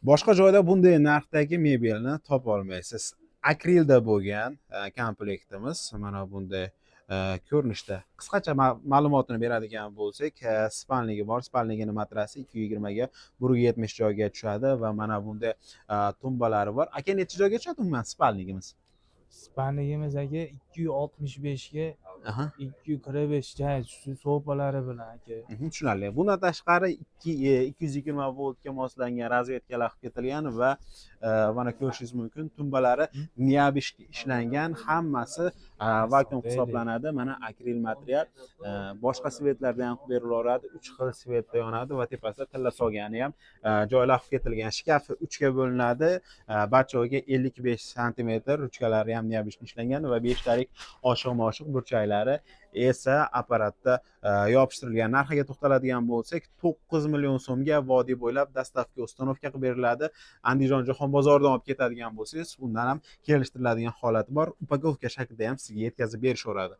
Boshqa joyda bunday narxdagi mebelni topa olmaysiz. Akrilda bo'lgan komplektimiz mana bunday ko'rinishda. Qisqacha ma'lumotini beradigan bo'lsak, spalnigi bor. Spalnigini matrasi 220 ga 170 joyga tushadi va mana bunday tumbalari bor. Aka, necha joyga tushadi umuman spalnigimiz? Spanligimiz aka 265 ga Aha. 245 joy sopalari bilan aka. Tushunarli. Bundan tashqari 220 voltga moslangan rozvetkalar qilib ketilgan va mana ko'rishingiz mumkin, tumbalari niabishga ishlangan, hammasi vakuum hisoblanadi. Mana akril material, boshqa svetlarda ham berilaveradi. 3 xil svetda yonadi va tepasida tilla solgani ham joylar qilib ketilgan. Shkafi 3 ga bo'linadi. Barchaga 55 sm ruchkalari ham niabishga ishlangan va 5 talik oshiq-moshiq burchaklari esa apparatda yopishtirilgan. Narxiga to'xtaladigan bo'lsak, 9 million so'mga vodiy bo'ylab dastavka ustanovka qilib beriladi. Andijon Jahon bozoridan olib ketadigan bo'lsangiz, undan ham kelishtiriladigan holati bor. Upakovka shaklida ham sizga yetkazib berishaveradi.